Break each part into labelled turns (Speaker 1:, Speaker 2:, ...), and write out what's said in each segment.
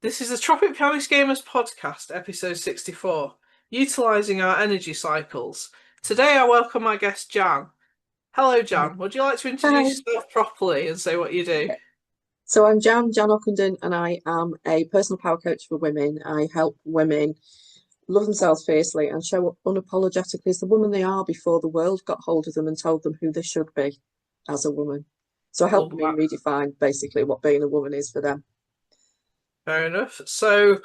Speaker 1: This is the Tropic Panics Gamers podcast, episode 64, utilising our energy cycles. Today I welcome my guest Jan. Hello Jan, would you like to
Speaker 2: Hi.
Speaker 1: introduce yourself properly and say what you do?
Speaker 2: Yeah. So I'm Jan Ockenden, and I am a personal power coach for women. I help women love themselves fiercely and show up unapologetically as the woman they are before the world got hold of them and told them who they should be as a woman. So I help
Speaker 1: Love
Speaker 2: women
Speaker 1: that.
Speaker 2: redefine basically what being a woman is for them.
Speaker 1: Fair enough. So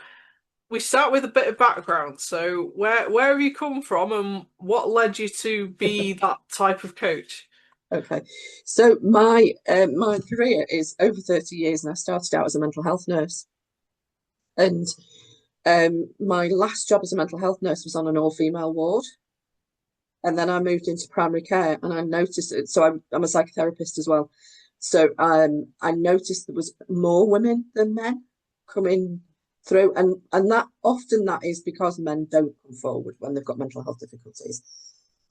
Speaker 1: we start with a bit of background. So where have you come from and what led you to be that type of coach?
Speaker 2: Okay. So my career is over 30 years, and I started out as a mental health nurse. And my last job as a mental health nurse was on an all-female ward. And then I moved into primary care, and I noticed it. So I'm a psychotherapist as well. So I noticed there was more women than men coming through, and that is because men don't come forward when they've got mental health difficulties.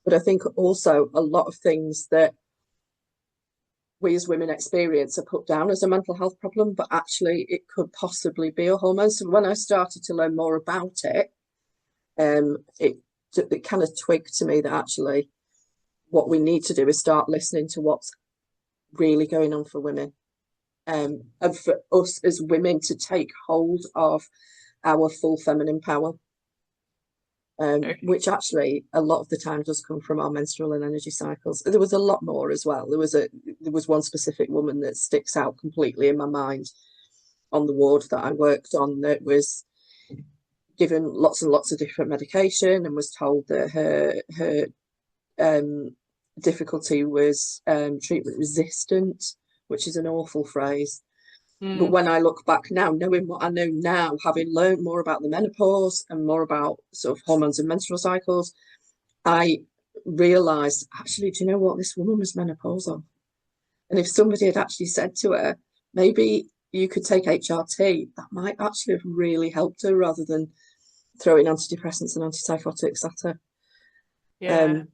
Speaker 2: But I think also a lot of things that we as women experience are put down as a mental health problem, but actually it could possibly be a hormone. So when I started to learn more about it, it kind of twigged to me that actually what we need to do is start listening to what's really going on for women, and for us as women to take hold of our full feminine power,
Speaker 1: Okay.
Speaker 2: which actually a lot of the time does come from our menstrual and energy cycles. There was a lot more as well. There was one specific woman that sticks out completely in my mind on the ward that I worked on, that was given lots and lots of different medication and was told that her difficulty was treatment resistant, which is an awful phrase. But
Speaker 1: Mm,
Speaker 2: when I look back now, knowing what I know now, having learned more about the menopause and more about sort of hormones and menstrual cycles, I realised, actually, do you know what? This woman was menopausal. And if somebody had actually said to her, maybe you could take HRT, that might actually have really helped her rather than throwing antidepressants and antipsychotics at her.
Speaker 1: yeah.
Speaker 2: Um,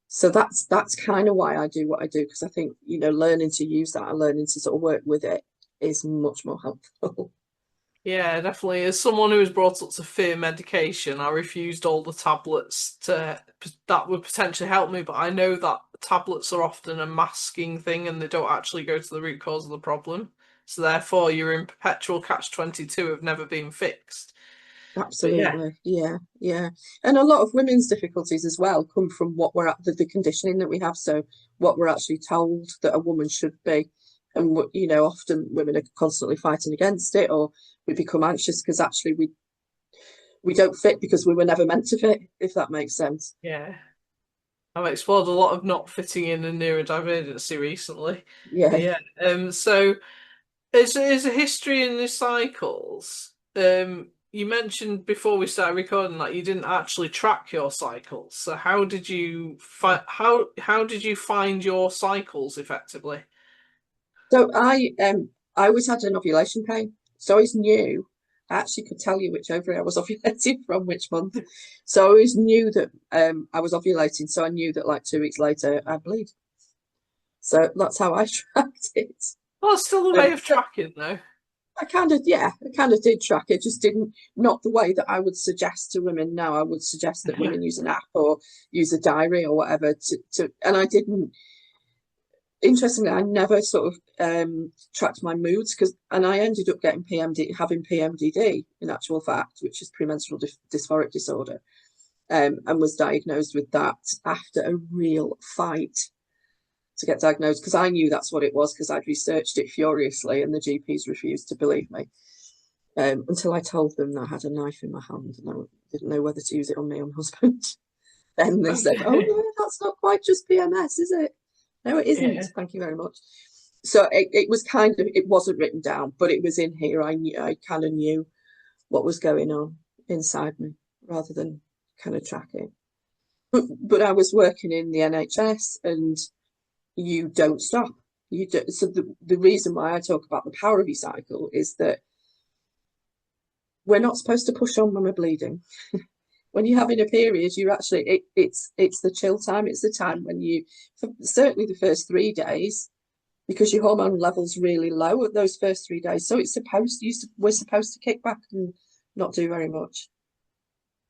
Speaker 2: so that's kind of why I do what I do, because I think, learning to use that and learning to sort of work with it is much more helpful.
Speaker 1: Yeah, definitely. As someone who was brought up to fear medication, I refused all the tablets that would potentially help me, but I know that tablets are often a masking thing and they don't actually go to the root cause of the problem. So therefore you're in perpetual catch-22 of never being fixed. But yeah,
Speaker 2: Absolutely. Yeah, yeah. And a lot of women's difficulties as well come from what we're at the conditioning that we have. So what we're actually told that a woman should be. And often women are constantly fighting against it, or we become anxious because actually we don't fit because we were never meant to fit, if that makes sense.
Speaker 1: yeah. I've explored a lot of not fitting in and neurodivergency recently. But
Speaker 2: Yeah.
Speaker 1: yeah, so is a history in the cycles. You mentioned before we started recording that you didn't actually track your cycles. So how did you find your cycles effectively?
Speaker 2: So I always had an ovulation pain. So I always knew, I actually could tell you which ovary I was ovulating from which month. So I always knew that I was ovulating. So I knew that like 2 weeks later I'd bleed. So that's how I tracked it.
Speaker 1: Well, it's still a way of
Speaker 2: So
Speaker 1: tracking though.
Speaker 2: I kind of did track it, just didn't, not the way that I would suggest to women now. I would suggest that women use an app or use a diary or whatever and I didn't, interestingly, I never sort of tracked my moods, and I ended up having PMDD in actual fact, which is premenstrual dysphoric disorder, and was diagnosed with that after a real fight to get diagnosed, because I knew that's what it was, because I'd researched it furiously and the GPs refused to believe me, until I told them that I had a knife in my hand and I didn't know whether to use it on me or my husband. Then they said, "Oh
Speaker 1: Okay.
Speaker 2: no, that's not quite just PMS, is it?" No, it isn't.
Speaker 1: Yeah.
Speaker 2: Thank you very much. So it was kind of, it wasn't written down, but it was in here. I kind of knew what was going on inside me rather than kind of tracking. But I was working in the NHS, and you don't stop. You do, so the reason why I talk about the power of your cycle is that we're not supposed to push on when we're bleeding. When you're having a period, you're actually it's the chill time. It's the time when certainly the first 3 days, because your hormone level's really low at those first 3 days. So we're supposed to kick back and not do very much.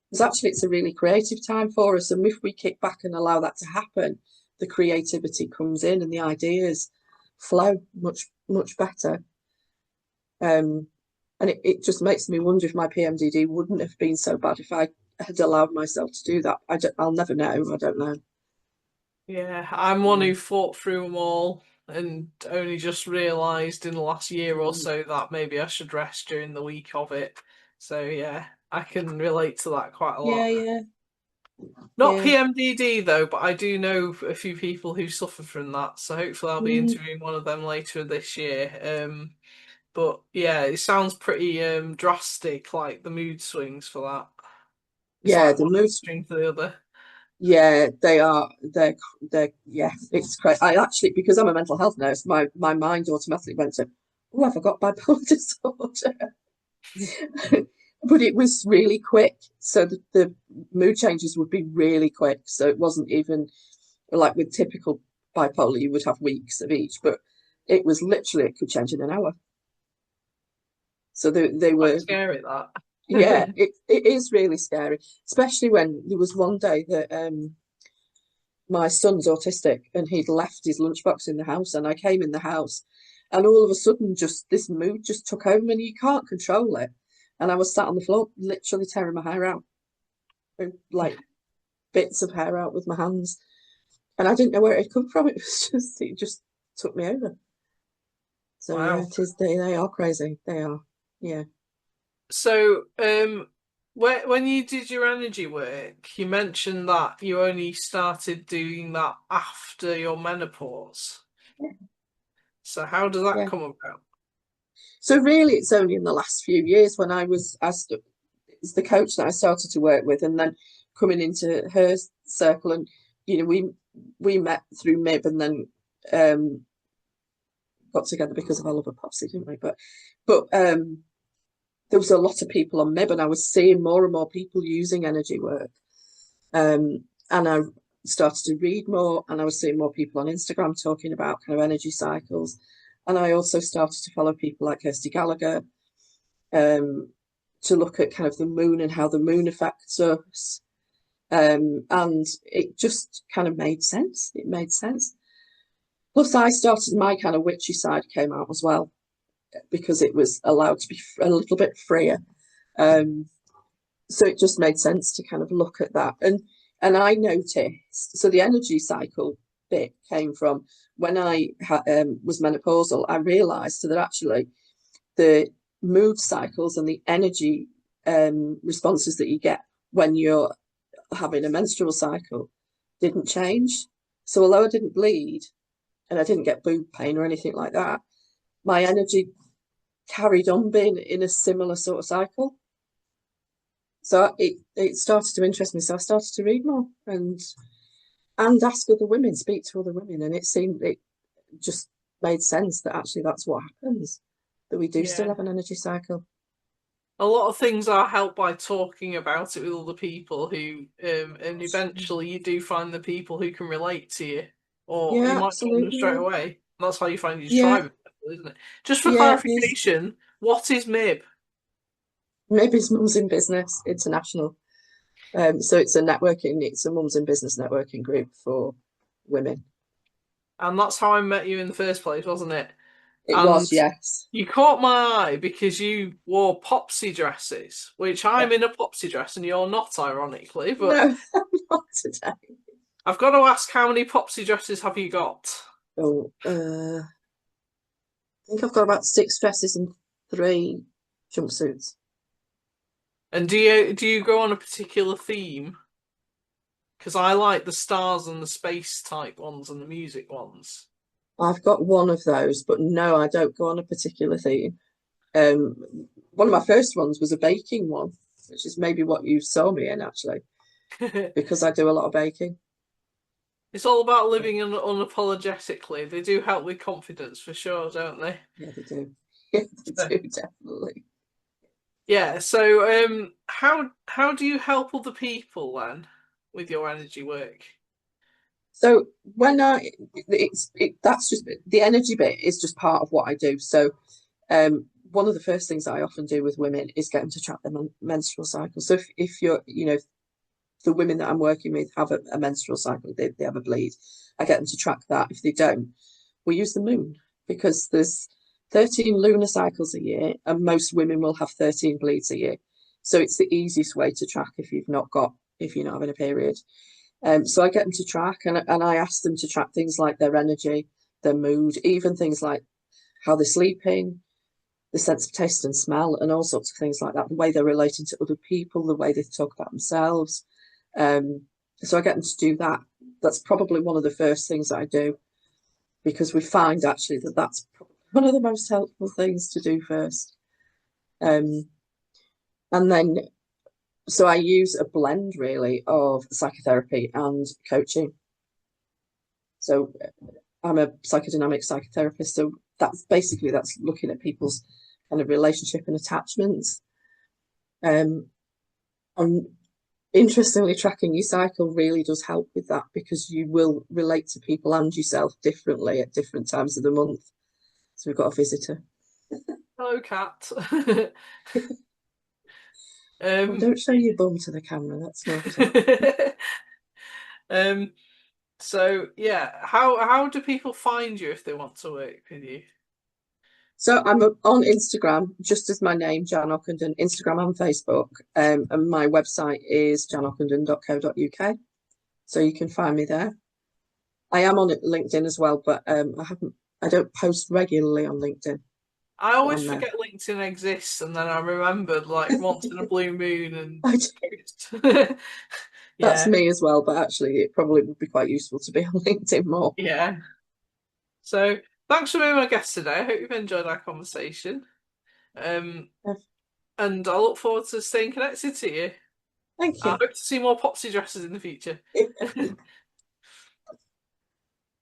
Speaker 2: Because actually it's a really creative time for us. And if we kick back and allow that to happen, the creativity comes in and the ideas flow much, much better. And it just makes me wonder if my PMDD wouldn't have been so bad if I had allowed myself to do that. I'll never know. I don't know.
Speaker 1: Yeah, I'm one who fought through them all and only just realised in the last year or so that maybe I should rest during the week of it. So yeah, I can relate to that quite a
Speaker 2: Yeah,
Speaker 1: lot.
Speaker 2: yeah,
Speaker 1: Not
Speaker 2: yeah.
Speaker 1: PMDD though, but I do know a few people who suffer from that. So hopefully I'll be
Speaker 2: Mm.
Speaker 1: interviewing one of them later this year. But yeah, it sounds pretty drastic, like the mood swings for that. It's
Speaker 2: Yeah,
Speaker 1: like
Speaker 2: the
Speaker 1: one
Speaker 2: mood.
Speaker 1: extreme to the other.
Speaker 2: Yeah, they are. They're. Yeah, it's crazy. I actually, because I'm a mental health nurse, my mind automatically went to, oh, have I got bipolar disorder? But it was really quick. So the mood changes would be really quick. So it wasn't even like with typical bipolar, you would have weeks of each, but it was literally, it could change in an hour. So they
Speaker 1: Quite
Speaker 2: were,
Speaker 1: scary
Speaker 2: yeah,
Speaker 1: that.
Speaker 2: it is really scary, especially when there was one day that my son's autistic and he'd left his lunchbox in the house and I came in the house and all of a sudden just this mood just took over and you can't control it. And I was sat on the floor, literally tearing my hair out, like bits of hair out with my hands. And I didn't know where it had come from. It just took me over. So yeah,
Speaker 1: Wow.
Speaker 2: it is, they are crazy. They are. Yeah.
Speaker 1: So, when you did your energy work, you mentioned that you only started doing that after your menopause. So how does that
Speaker 2: Yeah.
Speaker 1: come about?
Speaker 2: So really it's only in the last few years when it's the coach that I started to work with and then coming into her circle and we met through MIB and then got together because of Oliver Popsy, didn't we? But there was a lot of people on MIB and I was seeing more and more people using energy work. And I started to read more and I was seeing more people on Instagram talking about kind of energy cycles. And I also started to follow people like Kirsty Gallagher to look at kind of the moon and how the moon affects us. And it just kind of made sense. It made sense. Plus, I started my kind of witchy side came out as well because it was allowed to be a little bit freer. Um, so it just made sense to kind of look at that. And I noticed, so the energy cycle bit came from when I was menopausal, I realised that actually the mood cycles and the energy responses that you get when you're having a menstrual cycle didn't change. So although I didn't bleed and I didn't get boob pain or anything like that, my energy carried on being in a similar sort of cycle. So it started to interest me. So I started to read more and ask other women, speak to other women, and it just made sense that actually that's what happens, that we do still
Speaker 1: Yeah.
Speaker 2: have an energy cycle.
Speaker 1: A lot of things are helped by talking about it with other people who, and eventually you do find the people who can relate to you, or you
Speaker 2: Yeah,
Speaker 1: might find them straight
Speaker 2: absolutely.
Speaker 1: away. That's how you find your
Speaker 2: Yeah,
Speaker 1: tribe, isn't it? Just for
Speaker 2: yeah, it is.
Speaker 1: clarification, what is MIB?
Speaker 2: Maybe it's Mums in Business International. So it's a Mums in Business networking group for women.
Speaker 1: And that's how I met you in the first place, wasn't it?
Speaker 2: It
Speaker 1: And
Speaker 2: was, yes.
Speaker 1: you caught my eye because you wore popsy dresses, which I'm
Speaker 2: Yeah.
Speaker 1: in a popsy dress and you're not, ironically. But
Speaker 2: No, not today.
Speaker 1: I've got to ask, how many popsy dresses have you got?
Speaker 2: Oh, I think I've got about 6 dresses and 3 jumpsuits.
Speaker 1: And do you go on a particular theme? Because I like the stars and the space type ones and the music ones.
Speaker 2: I've got one of those, but no, I don't go on a particular theme. Um, One of my first ones was a baking one, which is maybe what you saw me in actually, because I do a lot of baking.
Speaker 1: It's all about living unapologetically. They do help with confidence for sure, don't they?
Speaker 2: Yeah, they do. Yeah,
Speaker 1: So,
Speaker 2: they do, definitely.
Speaker 1: yeah. So, how do you help other people then with your energy work?
Speaker 2: So that's just the energy bit is just part of what I do. So one of the first things that I often do with women is get them to track their menstrual cycle. So if you're, the women that I'm working with have a menstrual cycle, they have a bleed. I get them to track that. If they don't, we use the moon because there's 13 lunar cycles a year, and most women will have 13 bleeds a year. So it's the easiest way to track if you're not having a period. So I get them to track, and I ask them to track things like their energy, their mood, even things like how they're sleeping, the sense of taste and smell, and all sorts of things like that, the way they're relating to other people, the way they talk about themselves. So I get them to do that. That's probably one of the first things that I do, because we find actually that that's one of the most helpful things to do first. And then, so I use a blend really of psychotherapy and coaching. So I'm a psychodynamic psychotherapist. So that's looking at people's kind of relationship and attachments. And interestingly, tracking your cycle really does help with that, because you will relate to people and yourself differently at different times of the month. So we've got a visitor.
Speaker 1: Hello, cat.
Speaker 2: Oh, don't show your bum to the camera. That's naughty.
Speaker 1: um, so yeah, how do people find you if they want to work with you?
Speaker 2: So I'm on Instagram, just as my name, Jan Ockenden, Instagram and Facebook. And my website is janockenden.co.uk. So you can find me there. I am on LinkedIn as well, but I don't post regularly on LinkedIn,
Speaker 1: I
Speaker 2: but
Speaker 1: always
Speaker 2: I'm there.
Speaker 1: forget LinkedIn exists, and then I remembered like once in a blue moon and
Speaker 2: I,
Speaker 1: post.
Speaker 2: that's
Speaker 1: Yeah,
Speaker 2: me as well, but actually it probably would be quite useful to be on LinkedIn more.
Speaker 1: yeah. So thanks for being my guest today. I hope you've enjoyed our conversation. Um, and I look forward to staying connected to you.
Speaker 2: Thank
Speaker 1: I
Speaker 2: you.
Speaker 1: hope to see more Popsy dresses in the future.